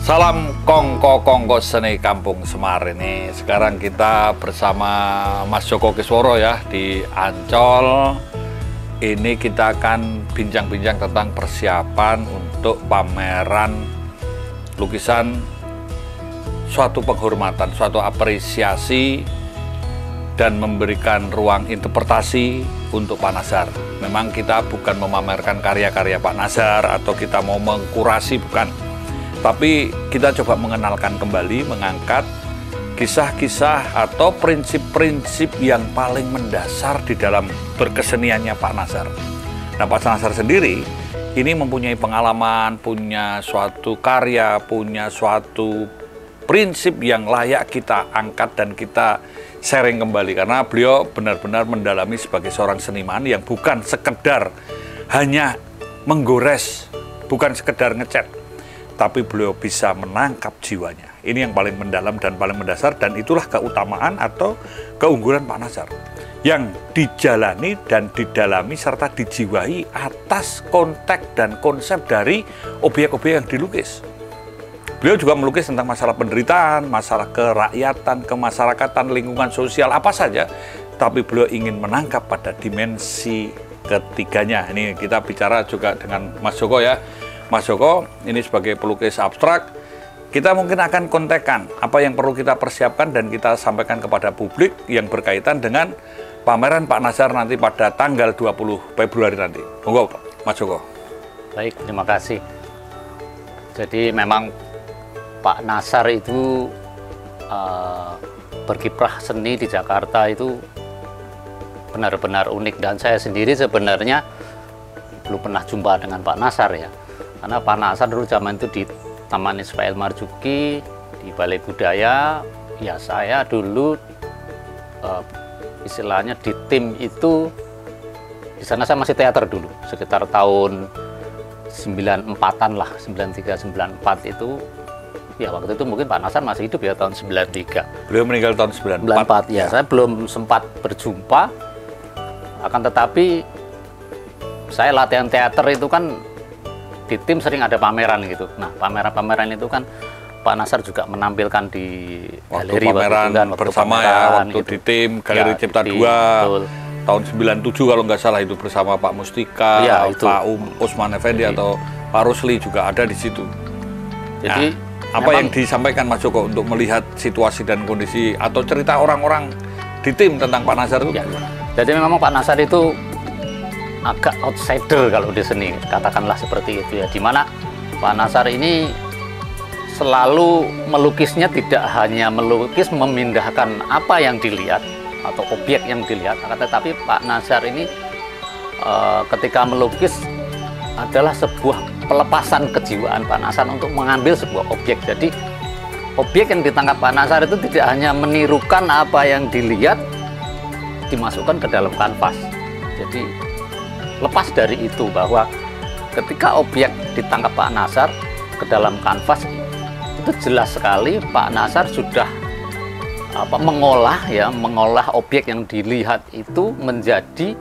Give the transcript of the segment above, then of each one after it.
Salam kongko seni Kampung Semar ini. Sekarang kita bersama Mas Joko Kisworo ya di Ancol. Ini kita akan bincang-bincang tentang persiapan untuk pameran lukisan, suatu penghormatan, suatu apresiasi dan memberikan ruang interpretasi untuk Pak Nazar. Memang kita bukan memamerkan karya-karya Pak Nazar atau kita mau mengkurasi, bukan. Tapi kita coba mengenalkan kembali, mengangkat kisah-kisah atau prinsip-prinsip yang paling mendasar di dalam berkeseniannya Pak Nazar. Nah, Pak Nazar sendiri ini mempunyai pengalaman, punya suatu karya, punya suatu prinsip yang layak kita angkat dan kita sharing kembali. Karena beliau benar-benar mendalami sebagai seorang seniman yang bukan sekedar hanya menggores, bukan sekedar ngecat, tapi beliau bisa menangkap jiwanya. Ini yang paling mendalam dan paling mendasar, dan itulah keutamaan atau keunggulan Pak Nazar yang dijalani dan didalami serta dijiwai atas konteks dan konsep dari objek-objek yang dilukis. Beliau juga melukis tentang masalah penderitaan, masalah kerakyatan, kemasyarakatan, lingkungan sosial, apa saja, tapi beliau ingin menangkap pada dimensi ketiganya. Ini kita bicara juga dengan Mas Joko ya. Mas Joko ini sebagai pelukis abstrak, kita mungkin akan kontekkan apa yang perlu kita persiapkan dan kita sampaikan kepada publik yang berkaitan dengan pameran Pak Nazar nanti pada tanggal 20 Februari nanti. Monggo, Mas Joko. Baik, terima kasih. Jadi memang Pak Nazar itu berkiprah seni di Jakarta itu benar-benar unik, dan saya sendiri sebenarnya belum pernah jumpa dengan Pak Nazar ya. Karena Pak Nazar dulu zaman itu di Taman Ismail Marzuki, di Balai Budaya, ya saya dulu istilahnya di tim itu, di sana saya masih teater dulu, sekitar tahun 94-an lah, 93-94 itu, ya waktu itu mungkin Pak Nazar masih hidup ya, tahun 93. Beliau meninggal tahun 94. Ya, saya belum sempat berjumpa, akan tetapi saya latihan teater itu kan di tim sering ada pameran gitu. Nah, pameran-pameran itu kan Pak Nazar juga menampilkan di galeri pameran waktu bersama pameran, ya, waktu gitu. Di tim Galeri ya, Cipta 2 tahun 97 kalau nggak salah, itu bersama Pak Mustika, ya, Pak Usman Effendi atau Pak Rusli juga ada di situ. Jadi nah, apa yang disampaikan Mas Joko untuk melihat situasi dan kondisi atau cerita orang-orang di tim tentang Pak Nazar itu? Ya, jadi memang Pak Nazar itu agak outsider kalau di seni, katakanlah seperti itu ya, dimana Pak Nazar ini selalu melukisnya tidak hanya melukis memindahkan apa yang dilihat atau objek yang dilihat, tetapi Pak Nazar ini ketika melukis adalah sebuah pelepasan kejiwaan Pak Nazar untuk mengambil sebuah objek. Jadi objek yang ditangkap Pak Nazar itu tidak hanya menirukan apa yang dilihat dimasukkan ke dalam kanvas. Jadi lepas dari itu, bahwa ketika objek ditangkap Pak Nazar ke dalam kanvas, itu jelas sekali Pak Nazar sudah mengolah objek yang dilihat itu menjadi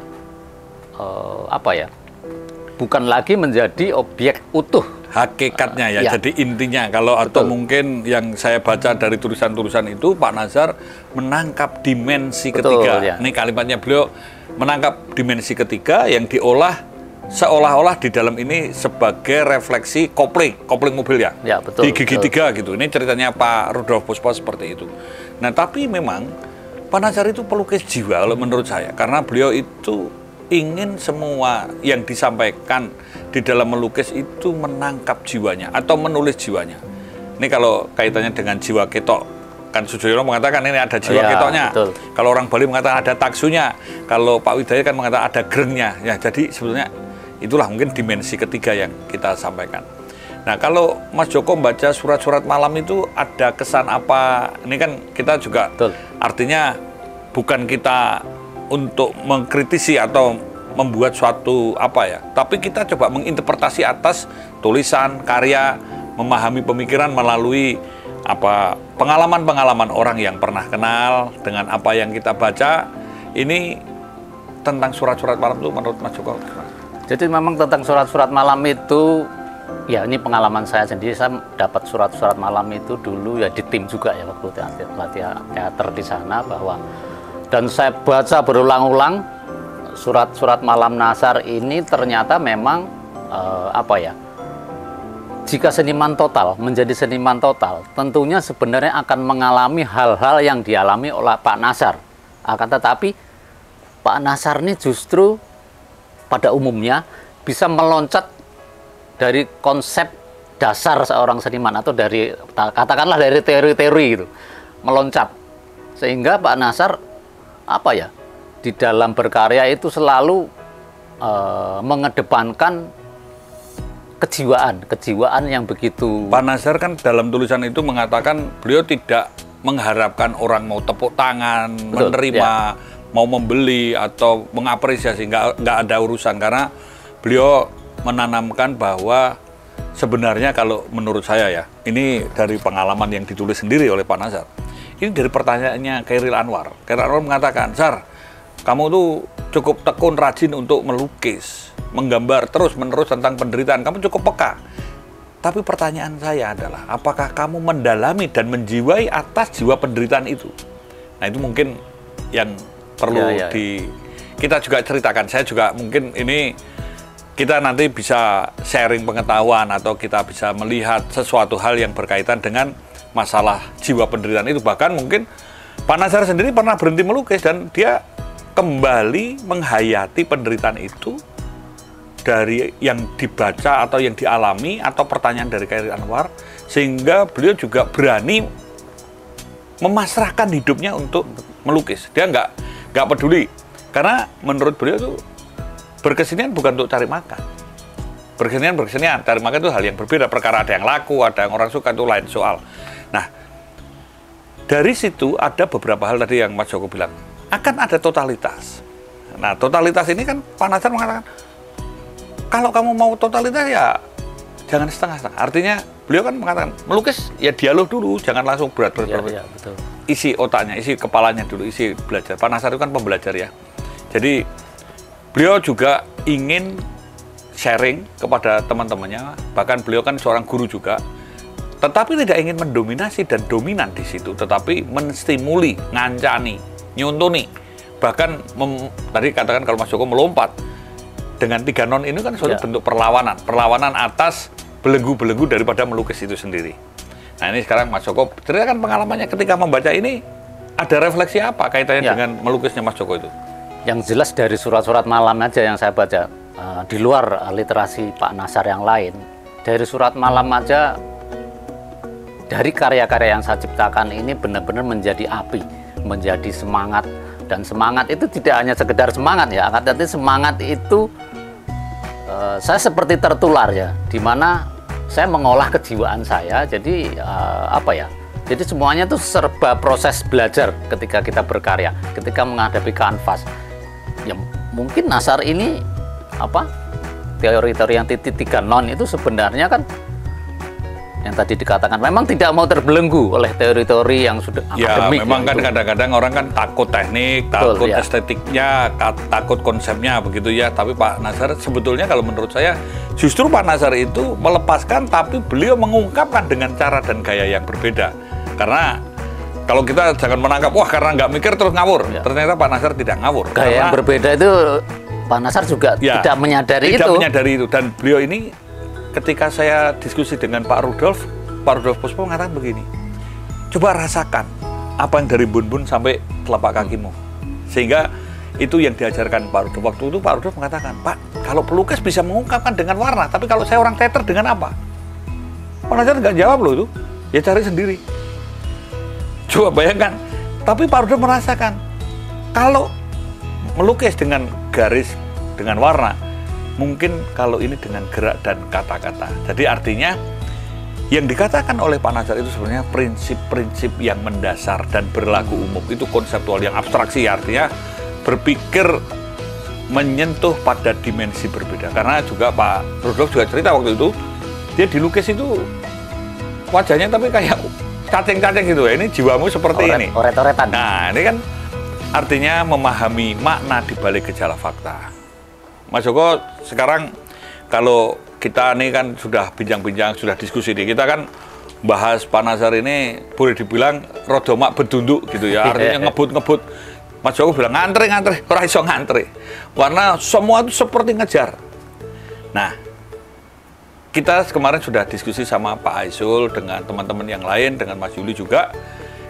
bukan lagi menjadi objek utuh. Hakikatnya ya, jadi intinya kalau betul. Atau mungkin yang saya baca dari tulisan-tulisan itu, Pak Nazar menangkap dimensi ketiga. Ya. Ini kalimatnya beliau, menangkap dimensi ketiga yang diolah seolah-olah di dalam ini sebagai refleksi kopling mobil ya, betul, di gigi tiga gitu. Ini ceritanya Pak Rudolf Puspa seperti itu. Nah, tapi memang Pak Nazar itu pelukis jiwa kalau menurut saya, karena beliau itu ingin semua yang disampaikan di dalam melukis itu menangkap jiwanya atau menulis jiwanya. Ini kalau kaitannya dengan jiwa ketok, kan Sujoyono mengatakan ini ada jiwa ketoknya. Betul. Kalau orang Bali mengatakan ada taksunya. Kalau Pak Widaya kan mengatakan ada grengnya. Ya, jadi sebetulnya itulah mungkin dimensi ketiga yang kita sampaikan. Nah, kalau Mas Joko membaca surat-surat malam itu ada kesan apa? Ini kan kita juga artinya bukan kita untuk mengkritisi atau membuat suatu tapi kita coba menginterpretasi atas tulisan, karya, memahami pemikiran melalui pengalaman-pengalaman orang yang pernah kenal dengan apa yang kita baca. Ini tentang surat-surat malam itu menurut Mas Joko? Jadi memang tentang surat-surat malam itu Ya, ini pengalaman saya sendiri. Saya dapat surat-surat malam itu dulu ya di tim juga ya waktu latihan teater di sana, bahwa dan saya baca berulang-ulang surat-surat malam Nasar ini ternyata memang apa ya? Jika seniman total menjadi seniman total, tentunya sebenarnya akan mengalami hal-hal yang dialami oleh Pak Nasar. Akan tetapi Pak Nasar ini justru pada umumnya bisa meloncat dari konsep dasar seorang seniman, atau dari katakanlah dari teori-teori gitu, meloncat, sehingga Pak Nasar apa ya, di dalam berkarya itu selalu mengedepankan kejiwaan yang begitu. Pak Nasar kan dalam tulisan itu mengatakan beliau tidak mengharapkan orang mau tepuk tangan, Betul, menerima, ya. mau membeli atau mengapresiasi, nggak ada urusan, karena beliau menanamkan bahwa sebenarnya kalau menurut saya ya, ini dari pengalaman yang ditulis sendiri oleh Pak Nasar. Ini dari pertanyaannya Chairil Anwar. Chairil Anwar mengatakan, Sar, kamu tuh cukup tekun, rajin untuk melukis, menggambar terus-menerus tentang penderitaan, kamu cukup peka. Tapi pertanyaan saya adalah, apakah kamu mendalami dan menjiwai atas jiwa penderitaan itu? Nah, itu mungkin yang perlu kita juga ceritakan. Saya juga mungkin ini kita nanti bisa sharing pengetahuan atau kita bisa melihat sesuatu hal yang berkaitan dengan masalah jiwa penderitaan itu. Bahkan mungkin Pak Nasar sendiri pernah berhenti melukis dan dia kembali menghayati penderitaan itu dari yang dibaca atau yang dialami atau pertanyaan dari Chairil Anwar, sehingga beliau juga berani memasrahkan hidupnya untuk melukis. Dia nggak peduli, karena menurut beliau itu berkesenian bukan untuk cari makan. Berkesenian, cari makan itu hal yang berbeda. Perkara ada yang laku, ada yang orang suka, itu lain soal. Nah, dari situ ada beberapa hal tadi yang Mas Joko bilang, akan ada totalitas. Nah, totalitas ini kan Pak Nasar mengatakan, kalau kamu mau totalitas ya jangan setengah-setengah. Artinya beliau kan mengatakan, melukis ya dialog dulu, jangan langsung berat-berat. Ya, betul. Isi otaknya, isi kepalanya dulu, isi belajar. Pak Nasar itu kan pembelajar ya. Jadi beliau juga ingin sharing kepada teman-temannya, bahkan beliau kan seorang guru juga, tetapi tidak ingin mendominasi dan dominan di situ, tetapi menstimuli, ngancani, nyuntuni, bahkan tadi katakan kalau Mas Joko melompat dengan 3 non ini kan suatu bentuk perlawanan atas belenggu-belenggu daripada melukis itu sendiri. Nah, ini sekarang Mas Joko ceritakan pengalamannya ketika membaca ini, ada refleksi apa kaitannya dengan melukisnya Mas Joko itu? Yang jelas dari surat-surat malam aja yang saya baca, di luar literasi Pak Nasar yang lain, dari surat malam aja, dari karya-karya yang saya ciptakan ini benar-benar menjadi api, menjadi semangat. Dan semangat itu tidak hanya sekedar semangat ya, tapi semangat itu saya seperti tertular ya, dimana saya mengolah kejiwaan saya. Jadi apa ya? Jadi semuanya itu serba proses belajar ketika kita berkarya, ketika menghadapi kanvas. Ya mungkin Nasar ini apa, teori-teori yang titik 3 non itu sebenarnya kan yang tadi dikatakan memang tidak mau terbelenggu oleh teori-teori yang sudah akademik. Ya memang kan kadang-kadang orang kan takut teknik, takut estetiknya, takut konsepnya begitu ya. Tapi Pak Nasar sebetulnya kalau menurut saya justru Pak Nasar itu melepaskan, tapi beliau mengungkapkan dengan cara dan gaya yang berbeda. Karena kalau kita jangan menangkap, wah karena nggak mikir terus ngawur. Ternyata Pak Nasar tidak ngawur. Gaya yang berbeda itu Pak Nasar juga tidak menyadari itu. Tidak menyadari itu. Dan beliau ini ketika saya diskusi dengan Pak Rudolf Puspo mengatakan begini, coba rasakan apa yang dari bun-bun sampai telapak kakimu. Sehingga itu yang diajarkan Pak Rudolf. Waktu itu Pak Rudolf mengatakan, Pak, kalau pelukis bisa mengungkapkan dengan warna, tapi kalau saya orang teater dengan apa? Pak Nasar nggak jawab loh itu, ya cari sendiri. Coba bayangkan, tapi Pak Rudolf merasakan, kalau melukis dengan garis, dengan warna, mungkin kalau ini dengan gerak dan kata-kata. Jadi artinya yang dikatakan oleh Pak Nasar itu sebenarnya prinsip-prinsip yang mendasar dan berlaku umum. Itu konseptual yang abstraksi, artinya berpikir menyentuh pada dimensi berbeda. Karena juga Pak Rudolf juga cerita waktu itu, dia dilukis itu wajahnya tapi kayak cacing-cacing gitu ya. Ini jiwamu seperti ini. Oret-oretan. Nah, ini kan artinya memahami makna di balik gejala fakta. Mas Joko, sekarang kalau kita ini kan sudah bincang-bincang, sudah diskusi nih. Kita kan bahas Pak Nazar ini boleh dibilang rodomak bedunduk gitu ya, artinya ngebut-ngebut. Mas Joko bilang ngantri, ora iso ngantri. Karena semua itu seperti ngejar. Nah, kita kemarin sudah diskusi sama Pak Aisul dengan teman-teman yang lain, dengan Mas Yuli juga.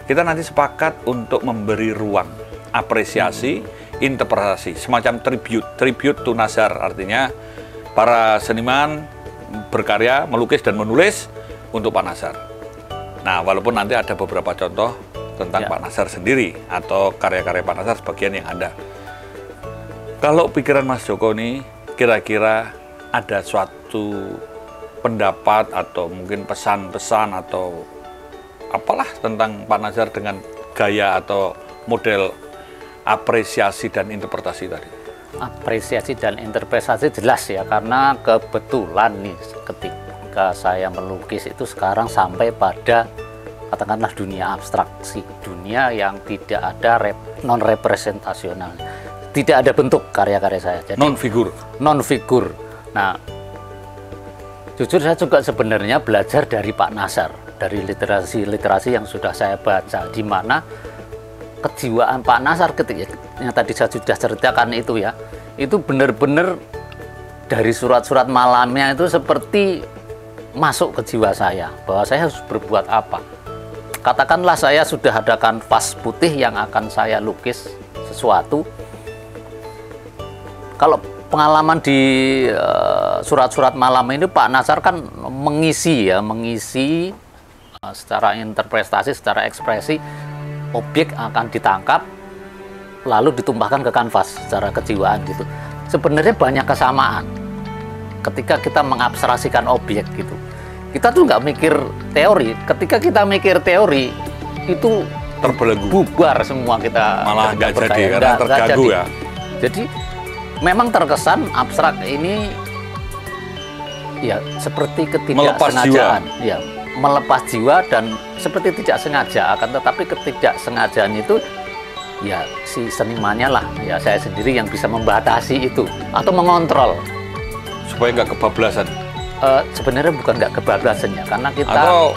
Kita nanti sepakat untuk memberi ruang, apresiasi, interpretasi, semacam tribute to Nazar, artinya para seniman berkarya, melukis dan menulis untuk Pak Nazar. Nah, walaupun nanti ada beberapa contoh tentang Pak Nazar sendiri atau karya-karya Pak Nazar sebagian yang ada. Kalau pikiran Mas Joko ini kira-kira ada suatu pendapat atau mungkin pesan-pesan atau apalah tentang Pak Nazar dengan gaya atau model apresiasi dan interpretasi tadi. Apresiasi dan interpretasi jelas ya, karena kebetulan nih ketika saya melukis itu sekarang sampai pada katakanlah dunia abstraksi, dunia yang tidak ada non representasional, tidak ada bentuk karya-karya saya. Jadi non figur. Nah, jujur saya juga sebenarnya belajar dari Pak Nazar, dari literasi yang sudah saya baca, di mana kejiwaan Pak Nazar ketika yang tadi saya sudah ceritakan itu ya, itu benar-benar dari surat-surat malamnya itu seperti masuk ke jiwa saya, bahwa saya harus berbuat apa. Katakanlah saya sudah ada kanvas putih yang akan saya lukis sesuatu. Kalau pengalaman di surat-surat malam ini Pak Nazar kan mengisi secara interpretasi, secara ekspresi, objek akan ditangkap lalu ditumpahkan ke kanvas secara kejiwaan gitu. Sebenarnya banyak kesamaan ketika kita mengabstraksikan objek gitu. Kita tuh nggak mikir teori. Ketika kita mikir teori itu terbelenggu, bubar semua kita, malah nggak jadi karena terganggu ya. Jadi memang terkesan abstrak ini ya seperti ketidaksengajaan, ya melepas jiwa dan seperti tidak sengaja, akan tetapi ketidaksengajaan itu ya si senimannya lah, ya saya sendiri yang bisa membatasi itu atau mengontrol supaya nggak kebablasan. Sebenarnya bukan nggak kebablasan ya, karena kita atau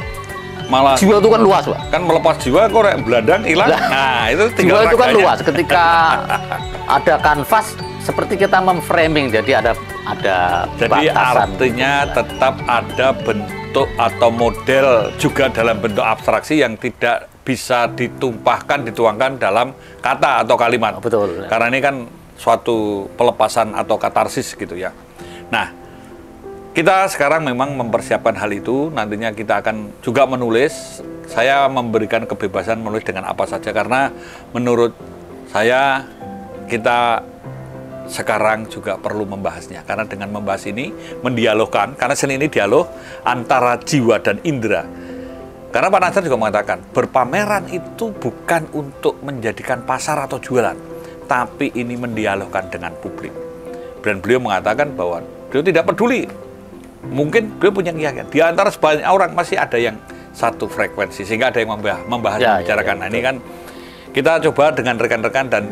malah jiwa itu kan luas, Pak. Kan melepas jiwa kok beladang hilang. Nah, itu tinggal jiwa itu kan luas. Ketika ada kanvas seperti kita memframing, jadi ada jadi batasan. Artinya tetap ada bentuk atau model juga dalam bentuk abstraksi yang tidak bisa dituangkan dalam kata atau kalimat. Betul. Karena ini kan suatu pelepasan atau katarsis gitu ya. Nah, kita sekarang memang mempersiapkan hal itu. Nantinya kita akan juga menulis. Saya memberikan kebebasan menulis dengan apa saja karena menurut saya kita sekarang juga perlu membahasnya, karena dengan membahas ini mendialogkan, karena seni ini dialog antara jiwa dan indera. Karena Pak Nazar juga mengatakan berpameran itu bukan untuk menjadikan pasar atau jualan, tapi ini mendialogkan dengan publik. Dan beliau mengatakan bahwa beliau tidak peduli, mungkin beliau punya keyakinan di antara sebanyak orang masih ada yang satu frekuensi, sehingga ada yang membahas membicarakan. Nah, ini kan kita coba dengan rekan-rekan dan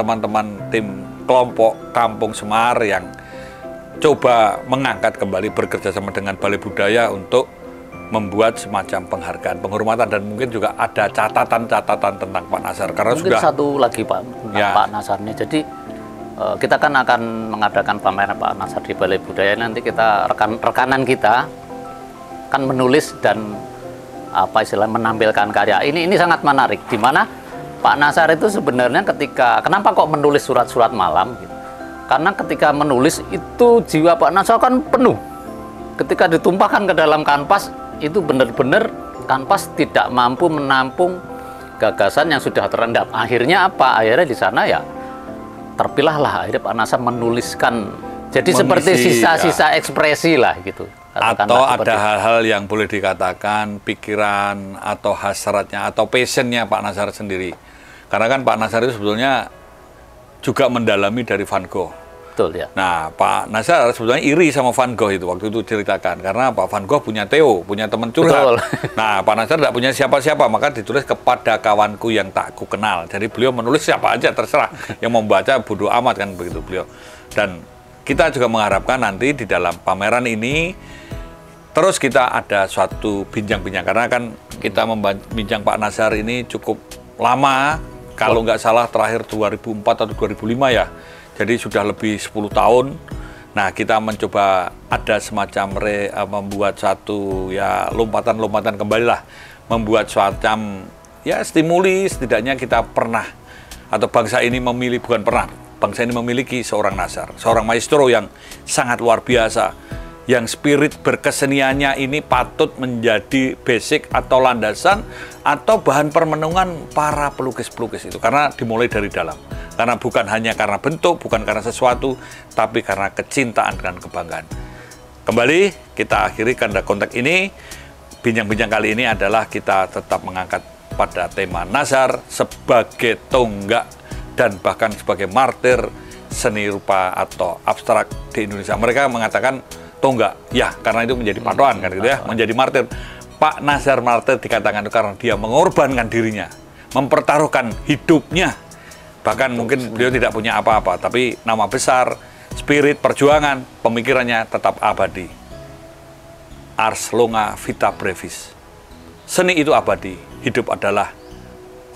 teman-teman tim kelompok Kampung Semar yang coba mengangkat kembali, bekerja sama dengan Balai Budaya untuk membuat semacam penghargaan, penghormatan, dan mungkin juga ada catatan-catatan tentang Pak Nazar. Karena mungkin sudah satu lagi Pak, Pak Nazar ini. Jadi kita kan akan mengadakan pameran Pak Nazar di Balai Budaya. Nanti kita rekanan kita kan menulis dan menampilkan karya. Ini sangat menarik, di mana Pak Nazar itu sebenarnya kenapa kok menulis surat-surat malam gitu? Karena ketika menulis itu jiwa Pak Nazar kan penuh. Ketika ditumpahkan ke dalam kanvas itu benar-benar kanvas tidak mampu menampung gagasan yang sudah terendap. Akhirnya apa? Akhirnya di sana ya terpilahlah akhirnya Pak Nazar menuliskan. Jadi seperti sisa-sisa ekspresi lah gitu. Atau ada hal-hal yang boleh dikatakan pikiran atau hasratnya atau passionnya Pak Nazar sendiri. Karena kan Pak Nazar itu sebetulnya juga mendalami dari Van Gogh. Betul ya. Nah, Pak Nazar sebetulnya iri sama Van Gogh itu waktu itu ceritakan. Karena Pak Van Gogh punya Theo, punya teman curhat. Betul. Nah, Pak Nazar tidak punya siapa-siapa, maka ditulis kepada kawanku yang tak ku kenal. Jadi beliau menulis siapa aja terserah. Yang membaca bodoh amat kan begitu beliau. Dan kita juga mengharapkan nanti di dalam pameran ini terus kita ada suatu bincang-bincang, karena kan kita membincang Pak Nazar ini cukup lama, kalau nggak salah terakhir 2004 atau 2005 ya, jadi sudah lebih 10 tahun. Nah, kita mencoba ada semacam membuat suatu ya lompatan-lompatan kembali lah, membuat semacam ya stimuli, setidaknya kita pernah atau bangsa ini memilih, bukan pernah, bangsa ini memiliki seorang Nazar, seorang maestro yang sangat luar biasa, yang spirit berkeseniannya ini patut menjadi basic atau landasan atau bahan permenungan para pelukis-pelukis itu, karena dimulai dari dalam. Karena bukan hanya karena bentuk, bukan karena sesuatu, tapi karena kecintaan dan kebanggaan. Kembali kita akhiri kontak ini. Bincang-bincang kali ini adalah kita tetap mengangkat pada tema Nazar sebagai tonggak dan bahkan sebagai martir seni rupa atau abstrak di Indonesia. Mereka mengatakan tonggak, ya karena itu menjadi patokan kan gitu ya, menjadi martir. Pak Nazar martir dikatakan itu karena dia mengorbankan dirinya, mempertaruhkan hidupnya. Bahkan mungkin beliau tidak punya apa-apa, tapi nama besar, spirit perjuangan, pemikirannya tetap abadi. Ars longa vita brevis. Seni itu abadi, hidup adalah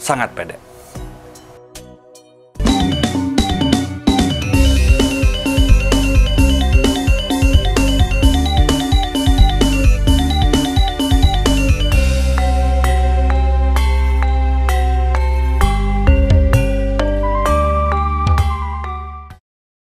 sangat pendek.